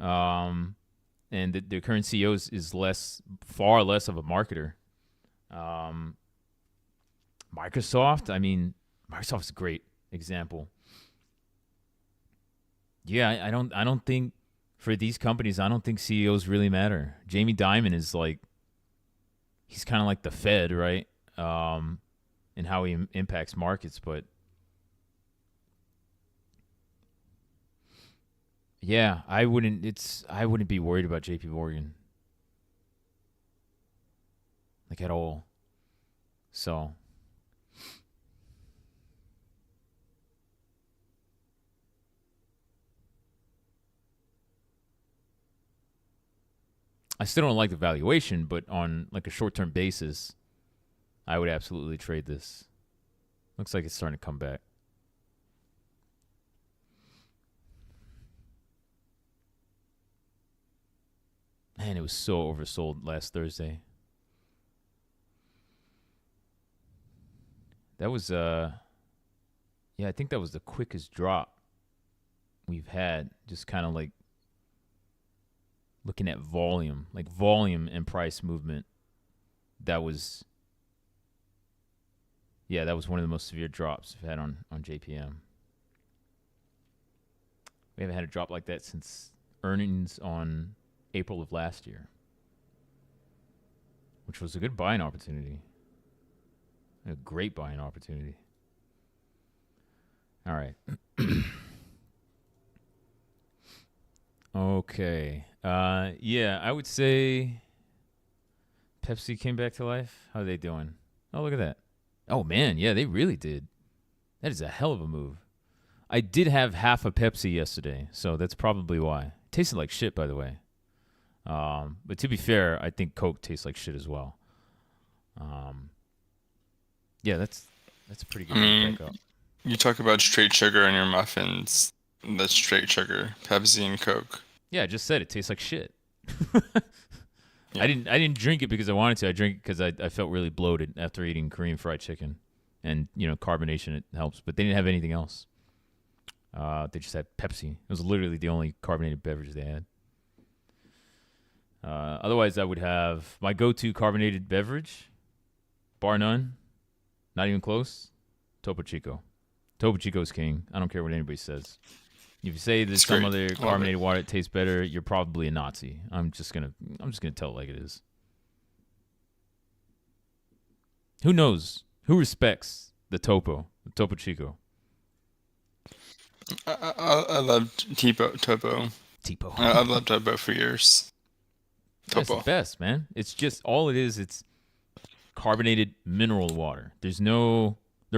And the current CEO is far less of a marketer. Microsoft, Microsoft's a great example. Yeah, I don't think for these companies, I don't think CEOs really matter. Jamie Dimon is like, he's kind of like the Fed, right? And how he impacts markets, but yeah, I wouldn't be worried about JP Morgan. Like at all. So I still don't like the valuation, but on like a short-term basis, I would absolutely trade this. Looks like it's starting to come back. Man, it was so oversold last Thursday. That was I think that was the quickest drop we've had. Just kind of like looking at volume, like volume and price movement, that was one of the most severe drops we've had on JPM. We haven't had a drop like that since earnings on April of last year, which was a good buying opportunity. A great buying opportunity. All right. Okay. Yeah, I would say Pepsi came back to life. How are they doing? Oh, look at that. Oh, man. Yeah, they really did. That is a hell of a move. I did have half a Pepsi yesterday, so that's probably why. It tasted like shit, by the way. But to be fair, I think Coke tastes like shit as well. Yeah, that's pretty good. I mean, you talk about straight sugar in your muffins. That's straight sugar. Pepsi and Coke. Yeah, I just said it tastes like shit. Yeah. I didn't drink it because I wanted to. I drank it because I felt really bloated after eating Korean fried chicken, and carbonation, it helps. But they didn't have anything else. They just had Pepsi. It was literally the only carbonated beverage they had. Otherwise, I would have my go-to carbonated beverage, bar none, not even close, Topo Chico. Topo Chico's king. I don't care what anybody says. If you say there's some other carbonated water that tastes better, you're probably a Nazi. I'm just gonna tell it like it is. Who knows? Who respects the Topo Chico? I love Topo. I've loved Topo for years. That's the best, man. It's just all it is. It's carbonated mineral water. There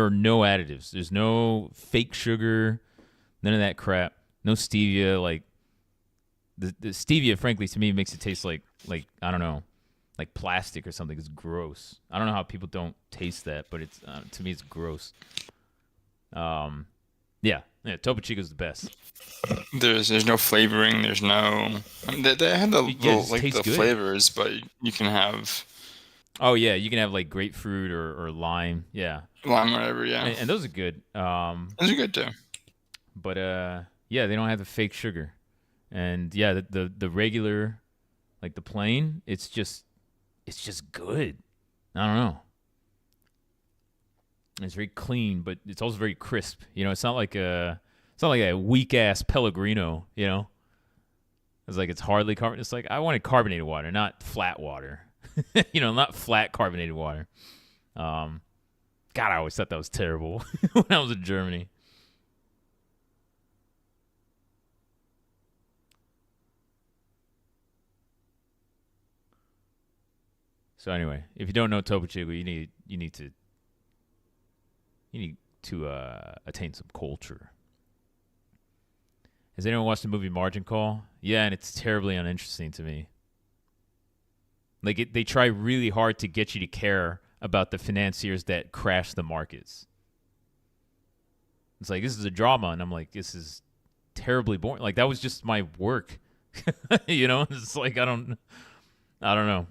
are no additives. There's no fake sugar. None of that crap. No stevia. Like the stevia, frankly, to me makes it taste like I don't know, like plastic or something. It's gross. I don't know how people don't taste that, but it's to me it's gross. Yeah, Topo Chico's the best. There's no flavoring. There's no. I mean, they have the good. flavors, but you can have. Oh yeah, you can have like grapefruit or lime. Yeah, lime, whatever. Yeah, and those are good. Those are good too. But yeah, they don't have the fake sugar, and yeah, the regular, like the plain, it's just good. I don't know. It's very clean, but it's also very crisp. It's not like a weak ass Pellegrino. It's like it's hardly carbonated. It's like I wanted carbonated water, not flat water. Not flat carbonated water. God, I always thought that was terrible when I was in Germany. So anyway, if you don't know Topo Chico, you need to attain some culture. Has anyone watched the movie Margin Call? Yeah, and it's terribly uninteresting to me. Like they try really hard to get you to care about the financiers that crash the markets. It's like, this is a drama, and I'm like, this is terribly boring. Like that was just my work. It's like I don't know.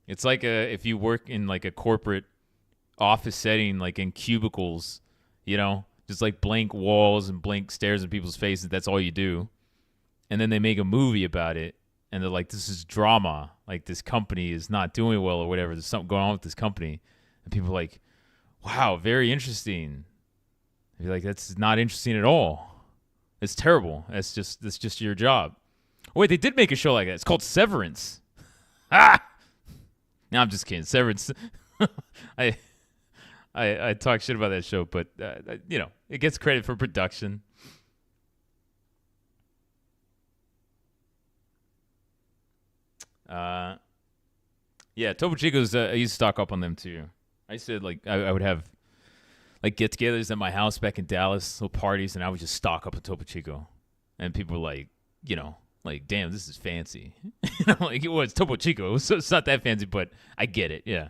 It's like if you work in like a corporate office setting, like in cubicles, just like blank walls and blank stares in people's faces. That's all you do. And then they make a movie about it, and they're like, this is drama. Like this company is not doing well or whatever. There's something going on with this company. And people are like, wow, very interesting. You're like, that's not interesting at all. It's terrible. That's just your job. Oh, wait, they did make a show like that. It's called Severance. No, I'm just kidding. Severance. I talk shit about that show, but it gets credit for production. Yeah, Topo Chico's. I used to stock up on them too. I said I would have like get-togethers at my house back in Dallas, little parties, and I would just stock up a Topo Chico, and people were like, like, damn, this is fancy. Like, it's Topo Chico. It's not that fancy, but I get it. Yeah.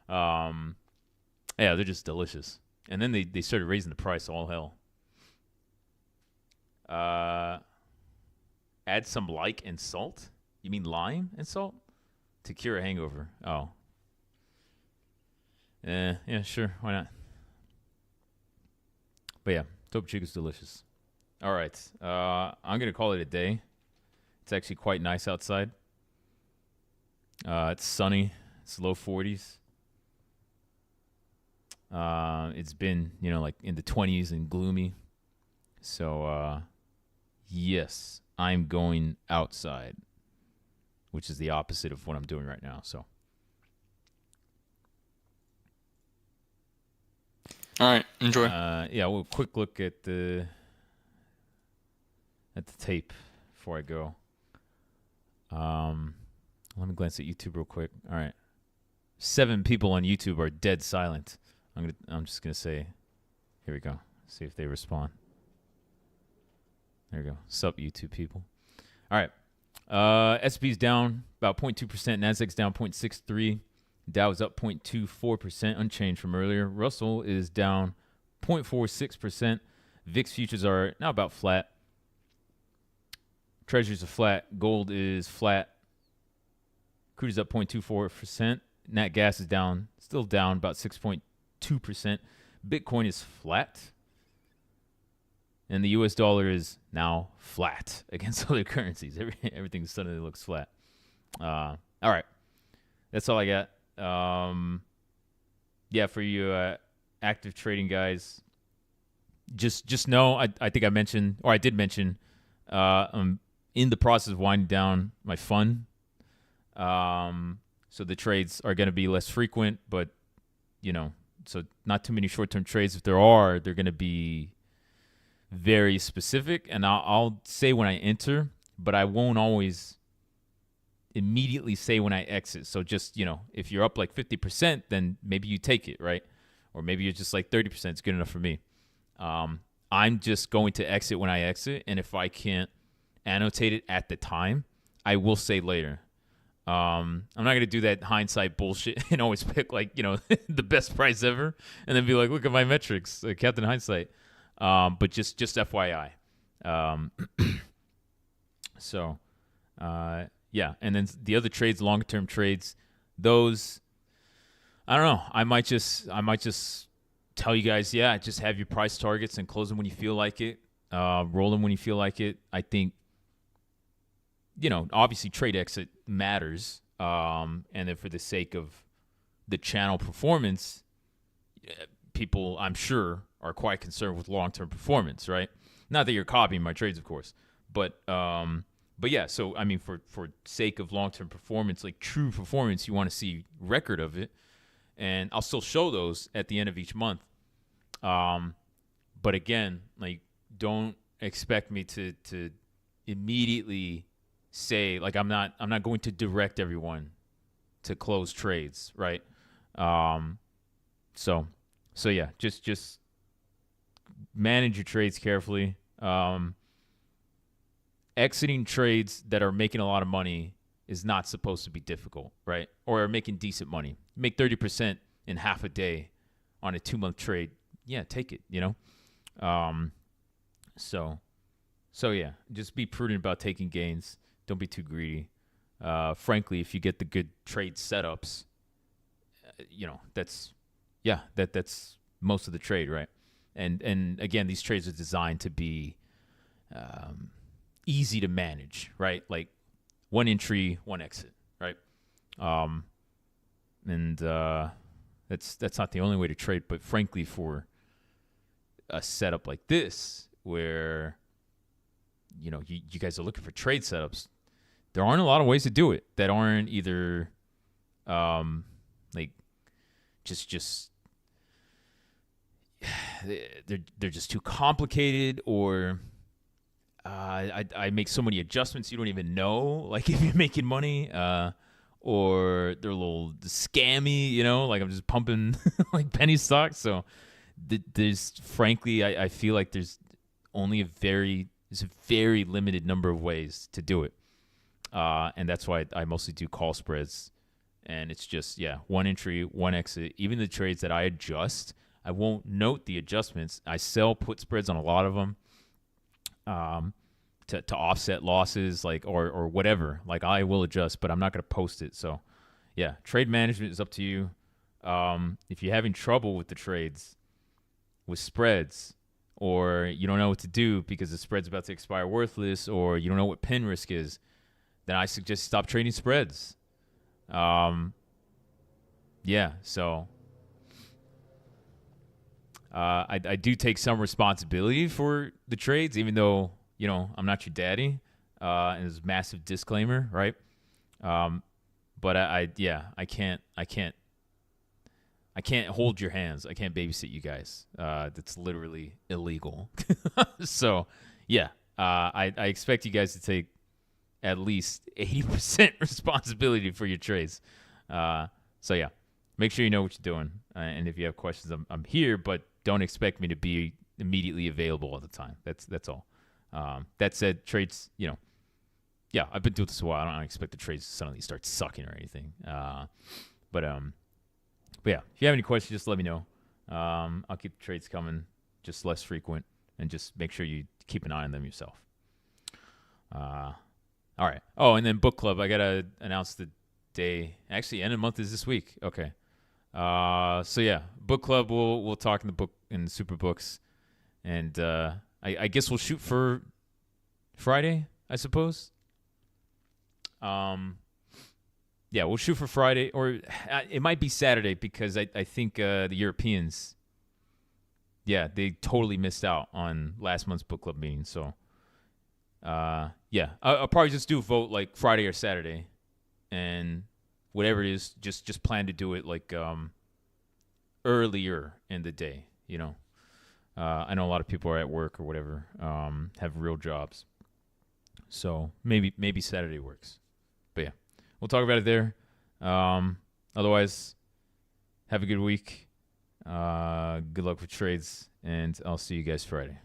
Yeah, they're just delicious. And then they started raising the price, all hell. Add some and salt? You mean lime and salt? To cure a hangover. Oh. Yeah, sure. Why not? But yeah, Topo Chico's delicious. All right. I'm going to call it a day. It's actually quite nice outside. It's sunny. It's low 40s. It's been, like in the 20s and gloomy. So, yes, I'm going outside, which is the opposite of what I'm doing right now. So, All right, enjoy. yeah, well, quick look at the tape before I go. Let me glance at YouTube real quick. All right, 7 people on YouTube are dead silent. I'm just gonna say, here we go. See if they respond. There we go. Sup, YouTube people. All right. S&P's down about 0.2%. Nasdaq's down 0.63%. Dow is up 0.24%, unchanged from earlier. Russell is down 0.46%. VIX futures are now about flat. Treasuries are flat. Gold is flat. Crude is up 0.24%. Nat gas is down, still down about 6.2%. Bitcoin is flat. And the US dollar is now flat against other currencies. Everything suddenly looks flat. All right. That's all I got. Yeah, for you active trading guys, just know, I think I mentioned, or I did mention, I'm in the process of winding down my fund. So the trades are going to be less frequent, but, so not too many short-term trades. If there are, they're going to be very specific, and I'll say when I enter, but I won't always immediately say when I exit. So just, if you're up like 50%, then maybe you take it, right? Or maybe you're just like 30%. It's good enough for me. I'm just going to exit when I exit, and if I can't annotate it at the time, I will say later. I'm not going to do that hindsight bullshit and always pick like, the best price ever and then be like, look at my metrics, Captain Hindsight. But just FYI. So, yeah. And then the other trades, longer term trades, those, I don't know. I might just tell you guys, yeah, just have your price targets and close them when you feel like it. Roll them when you feel like it. I think, obviously trade exit matters. And then for the sake of the channel performance, people, I'm sure, are quite concerned with long-term performance, right? Not that you're copying my trades, of course, but yeah. So I mean, for sake of long-term performance, like true performance, you want to see record of it, and I'll still show those at the end of each month. But again, like, don't expect me to immediately say, like, I'm not going to direct everyone to close trades, right? So yeah, just manage your trades carefully. Exiting trades that are making a lot of money is not supposed to be difficult, right? Or making decent money. Make 30% in half a day on a 2-month trade. Yeah, take it, So yeah, just be prudent about taking gains. Don't be too greedy. Frankly, if you get the good trade setups, that's most of the trade, right? And again, these trades are designed to be easy to manage, right? Like 1 entry, 1 exit, right? And that's not the only way to trade, but frankly, for a setup like this, where you guys are looking for trade setups, there aren't a lot of ways to do it that aren't either like just they're just too complicated, or I make so many adjustments you don't even know, like, if you're making money, or they're a little scammy, like I'm just pumping like penny stocks. So there's, frankly, I feel like there's only a very limited number of ways to do it, and that's why I mostly do call spreads. And it's just, 1 entry, 1 exit. Even the trades that I adjust, I won't note the adjustments. I sell put spreads on a lot of them, to offset losses, like, or whatever. Like, I will adjust, but I'm not going to post it. So, yeah, trade management is up to you. If you're having trouble with the trades, with spreads, or you don't know what to do because the spread's about to expire worthless, or you don't know what pin risk is, then I suggest stop trading spreads. Yeah, so I do take some responsibility for the trades, even though, I'm not your daddy. And there's a massive disclaimer, right? But I can't hold your hands. I can't babysit you guys. That's literally illegal. So, yeah, I expect you guys to take at least 80% responsibility for your trades. So, yeah, make sure you know what you're doing. And if you have questions, I'm here, but don't expect me to be immediately available all the time. That's all. That said, trades, yeah, I've been doing this a while. I don't expect the trades to suddenly start sucking or anything. But yeah, if you have any questions, just let me know. I'll keep the trades coming, just less frequent, and just make sure you keep an eye on them yourself. All right. Oh, and then book club. I gotta announce the day. Actually, end of the month is this week. Okay. So yeah, book club. We'll talk in the book in super books, and I guess we'll shoot for Friday, I suppose. Yeah, we'll shoot for Friday, or it might be Saturday because I think the Europeans, yeah, they totally missed out on last month's book club meeting. So, yeah, I'll probably just do a vote like Friday or Saturday, and whatever it is, just plan to do it like earlier in the day. I know a lot of people are at work or whatever, have real jobs, so maybe Saturday works. But yeah, we'll talk about it there. Otherwise, have a good week. Good luck with trades, and I'll see you guys Friday.